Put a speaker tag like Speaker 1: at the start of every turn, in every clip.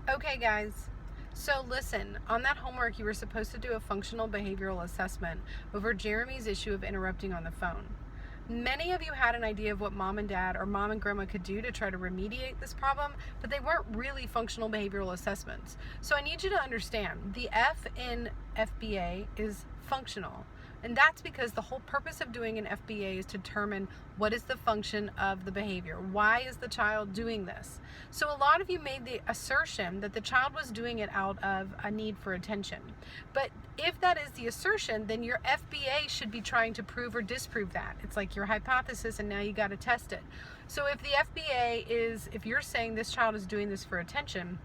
Speaker 1: Okay, guys. So listen, on that homework, you were supposed to do a functional behavioral assessment over Jeremy's issue of interrupting on the phone. Many of you had an idea of what mom and dad or mom and grandma could do to try to remediate this problem, but they weren't really functional behavioral assessments. So I need you to understand the F in FBA is functional. And that's because the whole purpose of doing an FBA is to determine what is the function of the behavior. Why is the child doing this? So a lot of you made the assertion that the child was doing it out of a need for attention. But if that is the assertion, then your FBA should be trying to prove or disprove that. It's like your hypothesis and now you got to test it. So if the FBA is, if you're saying this child is doing this for attention,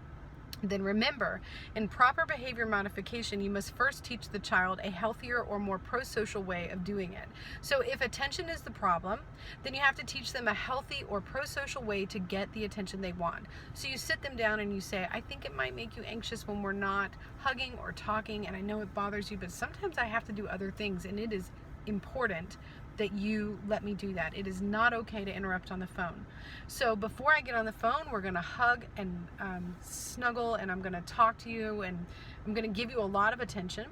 Speaker 1: then remember, in proper behavior modification, you must first teach the child a healthier or more pro-social way of doing it. So if attention is the problem, then you have to teach them a healthy or pro-social way to get the attention they want. So you sit them down and you say, I think it might make you anxious when we're not hugging or talking, and I know it bothers you, but sometimes I have to do other things, and it is important that you let me do that. It is not okay to interrupt on the phone. So before I get on the phone, we're going to hug and snuggle, and I'm going to talk to you, and I'm going to give you a lot of attention.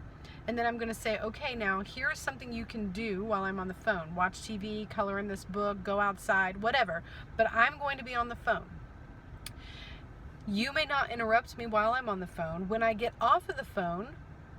Speaker 1: And then I'm going to say, okay, now here's something you can do while I'm on the phone. Watch TV, color in this book, go outside, whatever. But I'm going to be on the phone. You may not interrupt me while I'm on the phone. When I get off of the phone,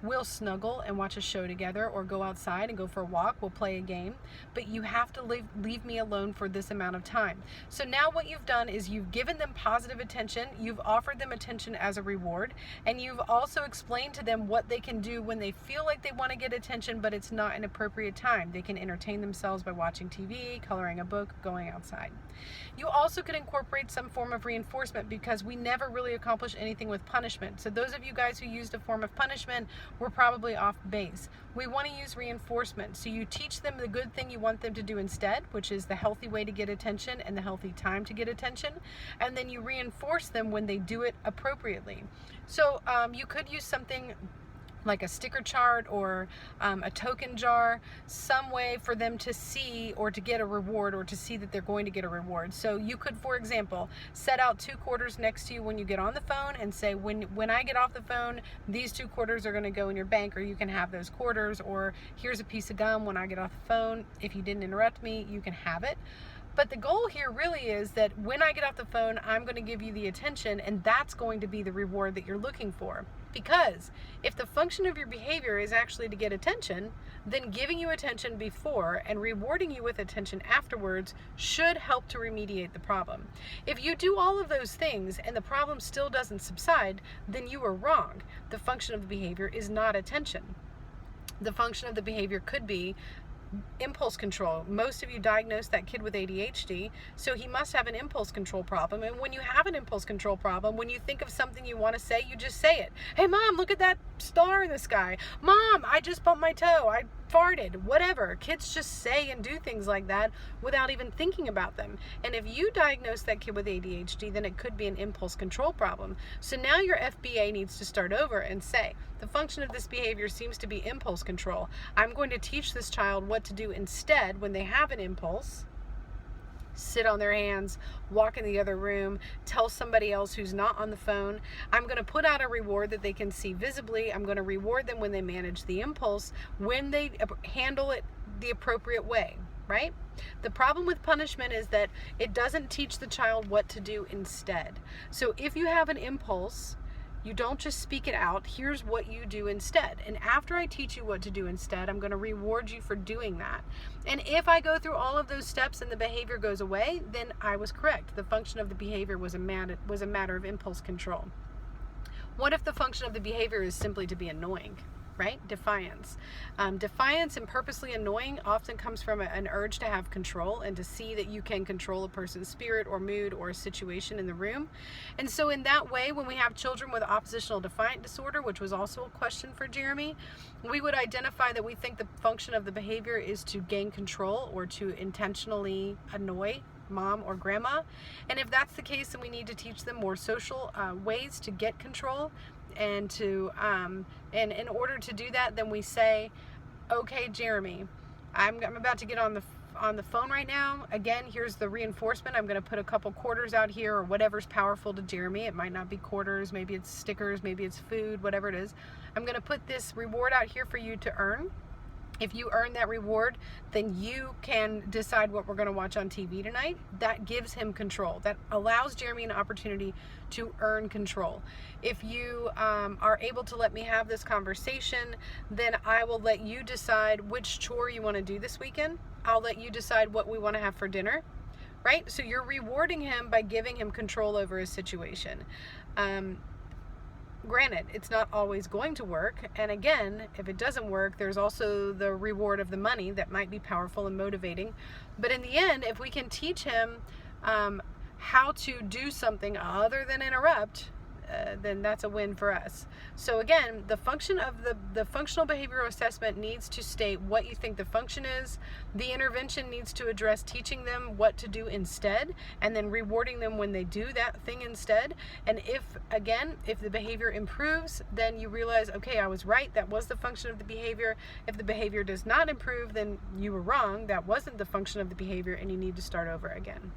Speaker 1: we'll snuggle and watch a show together, or go outside and go for a walk. We'll play a game, but you have to leave me alone for this amount of time. So now what you've done is you've given them positive attention, you've offered them attention as a reward, and you've also explained to them what they can do when they feel like they want to get attention, but it's not an appropriate time. They can entertain themselves by watching TV, coloring a book, going outside. You also could incorporate some form of reinforcement, because we never really accomplish anything with punishment. So those of you guys who used a form of punishment, we're probably off base. We want to use reinforcement. So you teach them the good thing you want them to do instead, which is the healthy way to get attention and the healthy time to get attention. And then you reinforce them when they do it appropriately. So you could use something like a sticker chart or a token jar, some way for them to see or to get a reward, or to see that they're going to get a reward. So you could, for example, set out 2 quarters next to you when you get on the phone and say, when I get off the phone, these 2 quarters are going to go in your bank, or you can have those quarters, or here's a piece of gum when I get off the phone. If you didn't interrupt me, you can have it. But the goal here really is that when I get off the phone, I'm going to give you the attention, and that's going to be the reward that you're looking for. Because if the function of your behavior is actually to get attention, then giving you attention before and rewarding you with attention afterwards should help to remediate the problem. If you do all of those things and the problem still doesn't subside, then you are wrong. The function of the behavior is not attention. The function of the behavior could be impulse control. Most of you diagnosed that kid with ADHD, so he must have an impulse control problem. And when you have an impulse control problem, when you think of something you want to say, you just say it. Hey mom, look at that star in the sky. Mom, I just bumped my toe. I farted. Whatever. Kids just say and do things like that without even thinking about them. And if you diagnose that kid with ADHD, then it could be an impulse control problem. So now your FBA needs to start over and say, the function of this behavior seems to be impulse control. I'm going to teach this child what to do instead when they have an impulse. Sit on their hands, walk in the other room, tell somebody else who's not on the phone. I'm going to put out a reward that they can see visibly. I'm going to reward them when they manage the impulse, when they handle it the appropriate way, right? The problem with punishment is that it doesn't teach the child what to do instead. So if you have an impulse, you don't just speak it out. Here's what you do instead. And after I teach you what to do instead, I'm going to reward you for doing that. And if I go through all of those steps and the behavior goes away, then I was correct. The function of the behavior was a matter of impulse control. What if the function of the behavior is simply to be annoying? Right? Defiance. Defiance and purposely annoying often comes from an urge to have control and to see that you can control a person's spirit or mood or a situation in the room. And so in that way, when we have children with oppositional defiant disorder, which was also a question for Jeremy, we would identify that we think the function of the behavior is to gain control or to intentionally annoy mom or grandma. And if that's the case, then we need to teach them more social ways to get control. And to and in order to do that, then we say, okay, Jeremy, I'm about to get on on the phone right now, again, here's the reinforcement. I'm going to put a couple quarters out here, or whatever's powerful to Jeremy. It might not be quarters, maybe it's stickers, maybe it's food, whatever it is. I'm going to put this reward out here for you to earn. If you earn that reward, then you can decide what we're going to watch on TV tonight. That gives him control. That allows Jeremy an opportunity to earn control. If you are able to let me have this conversation, then I will let you decide which chore you want to do this weekend. I'll let you decide what we want to have for dinner, right? So you're rewarding him by giving him control over his situation. Granted, it's not always going to work, and again, if it doesn't work, there's also the reward of the money that might be powerful and motivating. But in the end, if we can teach him how to do something other than interrupt, then that's a win for us. So again, the function of the functional behavioral assessment needs to state what you think the function is. The intervention needs to address teaching them what to do instead, and then rewarding them when they do that thing instead. And if the behavior improves, then you realize, okay, I was right, that was the function of the behavior. If the behavior does not improve, then you were wrong, that wasn't the function of the behavior, and you need to start over again.